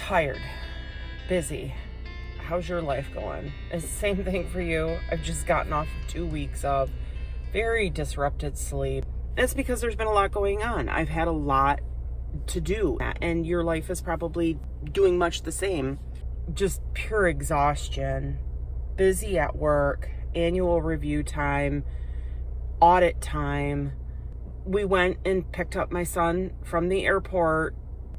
tired, busy. How's your life going? It's the same thing for you. I've just gotten off of 2 weeks of very disrupted sleep. And it's because there's been a lot going on. I've had a lot to do, and your life is probably doing much the same. Just pure exhaustion, busy at work, annual review time, audit time. We went and picked up my son from the airport.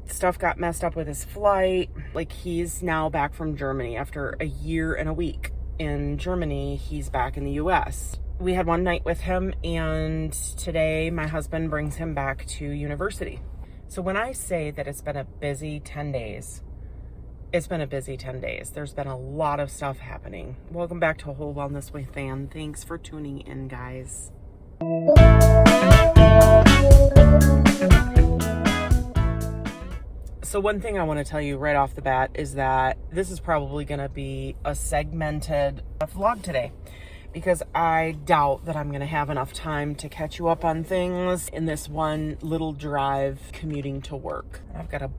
Stuff got messed up with his flight. Like, he's now back from Germany after a year and a week. In Germany, he's back in the US. We had one night with him, and today my husband brings him back to university. So when I say that it's been a busy 10 days, it's been a busy 10 days. There's been a lot of stuff happening. Welcome back to Whole Wellness with Fan. Thanks for tuning in, guys. So one thing I want to tell you right off the bat is that this is probably going to be a segmented vlog today, because I doubt that I'm going to have enough time to catch you up on things in this one little drive commuting to work. I've got a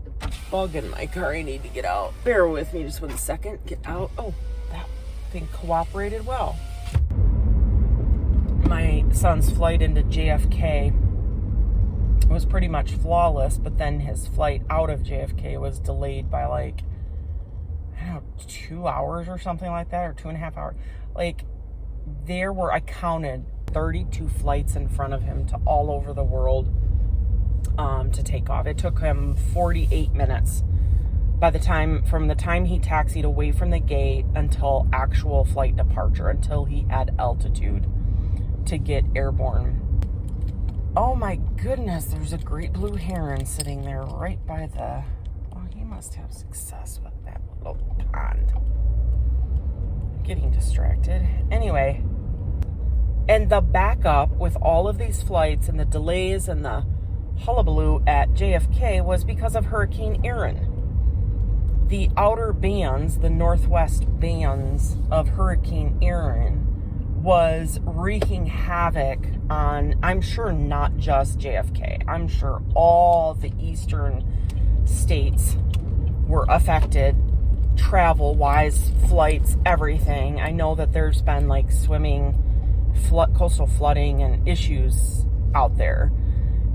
bug in my car I need to get out. Bear with me just 1 second. Get out. Oh, that thing cooperated well. My son's flight into JFK was pretty much flawless, but then his flight out of JFK was delayed by I don't know, 2 hours or something like that, or 2.5 hours. I counted 32 flights in front of him to all over the world to take off. It took him 48 minutes from the time he taxied away from the gate until actual flight departure, until he had altitude to get airborne. Oh my goodness, there's a great blue heron sitting there right by the... Oh, he must have success with that little pond. I'm getting distracted. Anyway, and the backup with all of these flights and the delays and the hullabaloo at JFK was because of Hurricane Erin. The outer bands, the northwest bands of Hurricane Erin, was wreaking havoc on, I'm sure, not just JFK. I'm sure all the eastern states were affected, travel-wise, flights, everything. I know that there's been coastal flooding and issues out there.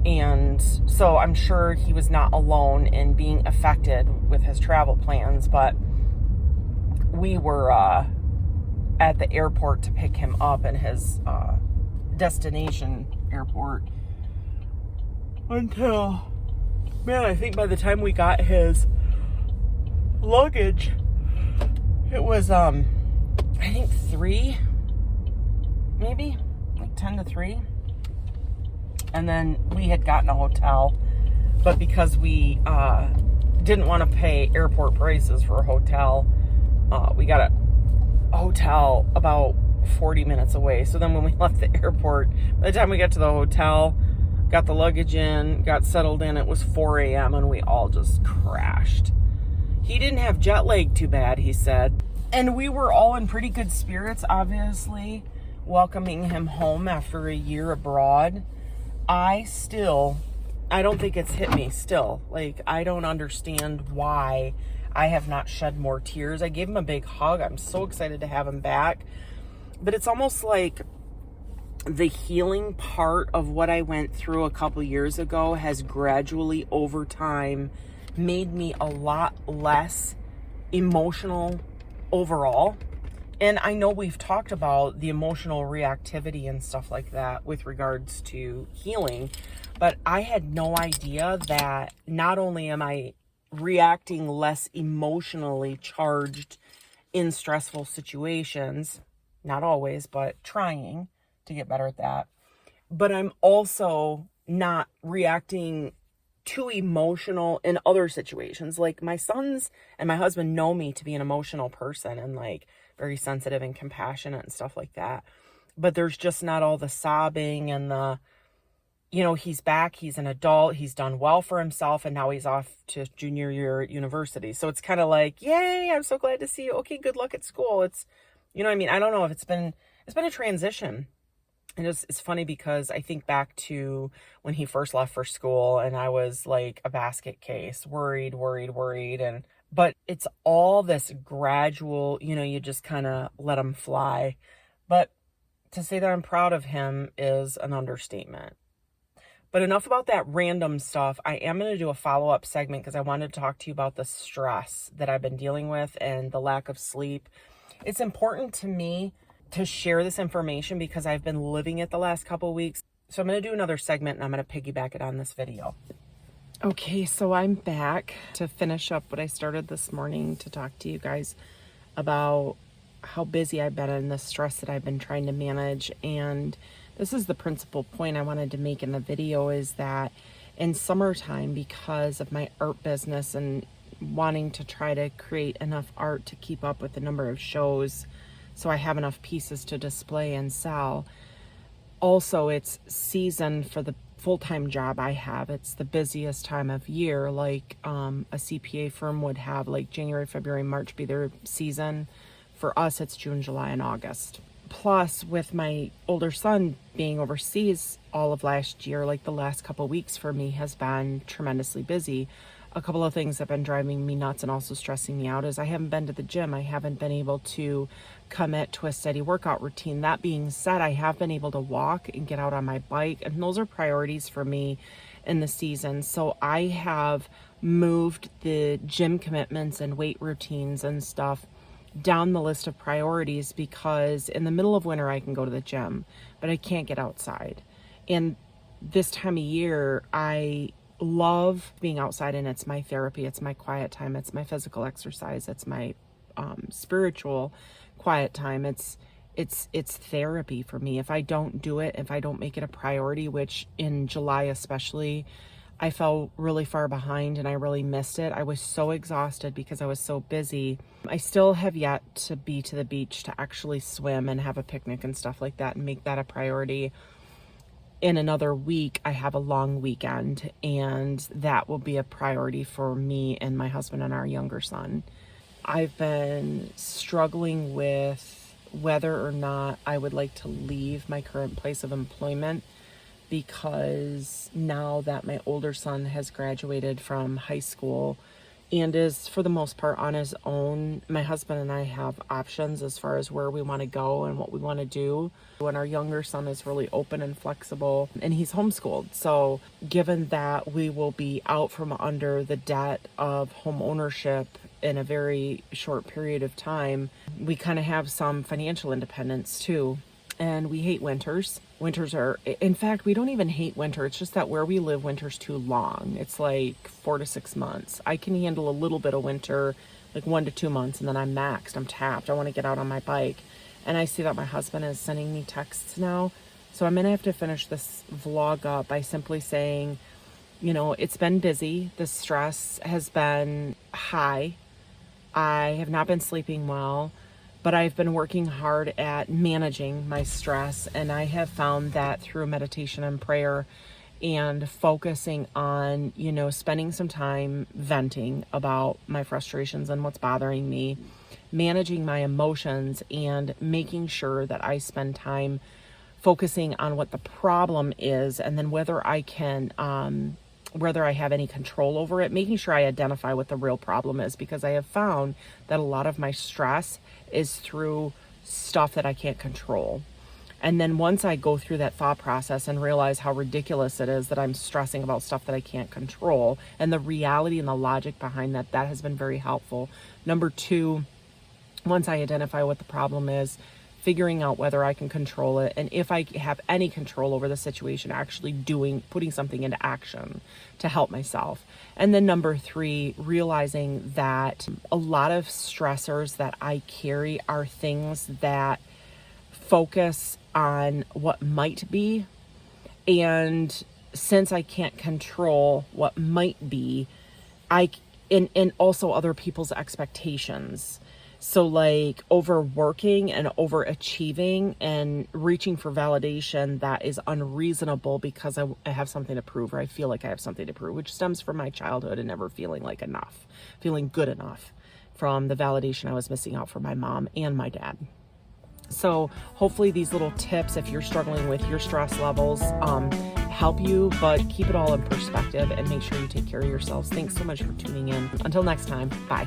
And so I'm sure he was not alone in being affected with his travel plans, but we were at the airport to pick him up in his destination airport until, I think by the time we got his luggage, it was, I think 3, maybe, 10 to 3. And then we had gotten a hotel, but because we didn't want to pay airport prices for a hotel, we got a hotel about 40 minutes away. So then when we left the airport, by the time we got to the hotel, got the luggage in, got settled in, it was 4 a.m. and we all just crashed. He didn't have jet lag too bad, he said. And we were all in pretty good spirits, obviously, welcoming him home after a year abroad. I don't think it's hit me still. I don't understand why I have not shed more tears. I gave him a big hug. I'm so excited to have him back. But it's almost like the healing part of what I went through a couple years ago has gradually, over time, made me a lot less emotional overall. And I know we've talked about the emotional reactivity and stuff like that with regards to healing, but I had no idea that not only am I reacting less emotionally charged in stressful situations, not always, but trying to get better at that, but I'm also not reacting too emotional in other situations. My sons and my husband know me to be an emotional person and very sensitive and compassionate and stuff like that. But there's just not all the sobbing and the, he's back, he's an adult, he's done well for himself, and now he's off to junior year at university. So it's kind of yay, I'm so glad to see you. Okay, good luck at school. It's, I don't know if it's been a transition. And it's funny because I think back to when he first left for school and I was like a basket case, worried, and But it's all this gradual, you just kind of let him fly. But to say that I'm proud of him is an understatement. But enough about that random stuff. I am going to do a follow-up segment because I wanted to talk to you about the stress that I've been dealing with and the lack of sleep. It's important to me to share this information because I've been living it the last couple of weeks. So I'm going to do another segment and I'm going to piggyback it on this video. Okay, so I'm back to finish up what I started this morning to talk to you guys about how busy I've been and the stress that I've been trying to manage. And this is the principal point I wanted to make in the video, is that in summertime, because of my art business and wanting to try to create enough art to keep up with the number of shows so I have enough pieces to display and sell. Also, it's season for the full-time job I have. It's the busiest time of year, like a CPA firm would have, like January, February, March be their season. For us, it's June, July, and August. Plus, with my older son being overseas all of last year, like the last couple of weeks for me has been tremendously busy. A couple of things that have been driving me nuts and also stressing me out is I haven't been to the gym. I haven't been able to commit to a steady workout routine. That being said, I have been able to walk and get out on my bike, and those are priorities for me in the season. So I have moved the gym commitments and weight routines and stuff down the list of priorities, because in the middle of winter I can go to the gym, but I can't get outside. And this time of year, I love being outside, and it's my therapy, it's my quiet time, it's my physical exercise, it's my spiritual quiet time. It's therapy for me. If I don't do it, if I don't make it a priority, which in July especially, I fell really far behind and I really missed it. I was so exhausted because I was so busy. I still have yet to be to the beach to actually swim and have a picnic and stuff like that and make that a priority. In another week, I have a long weekend, and that will be a priority for me and my husband and our younger son. I've been struggling with whether or not I would like to leave my current place of employment, because now that my older son has graduated from high school and is for the most part on his own, my husband and I have options as far as where we want to go and what we want to do. When our younger son is really open and flexible, and he's homeschooled. So given that we will be out from under the debt of home ownership in a very short period of time, we kind of have some financial independence too. And we hate winters. Winters are, in fact, we don't even hate winter. It's just that where we live, winter's too long. It's like 4 to 6 months. I can handle a little bit of winter, like 1 to 2 months, and then I'm maxed. I'm tapped. I want to get out on my bike. And I see that my husband is sending me texts now. So I'm going to have to finish this vlog up by simply saying, it's been busy. The stress has been high. I have not been sleeping well. But I've been working hard at managing my stress, and I have found that through meditation and prayer and focusing on, spending some time venting about my frustrations and what's bothering me, managing my emotions, and making sure that I spend time focusing on what the problem is, and then whether I have any control over it, making sure I identify what the real problem is, because I have found that a lot of my stress is through stuff that I can't control. And then once I go through that thought process and realize how ridiculous it is that I'm stressing about stuff that I can't control, and the reality and the logic behind that, that has been very helpful. Number two, once I identify what the problem is, figuring out whether I can control it, and if I have any control over the situation, actually putting something into action to help myself. And then number three, realizing that a lot of stressors that I carry are things that focus on what might be. And since I can't control what might be, and also other people's expectations. So like overworking and overachieving and reaching for validation that is unreasonable because I have something to prove, or I feel like I have something to prove, which stems from my childhood and never feeling like enough, feeling good enough from the validation I was missing out from my mom and my dad. So hopefully these little tips, if you're struggling with your stress levels, help you, but keep it all in perspective and make sure you take care of yourselves. Thanks so much for tuning in. Until next time, bye.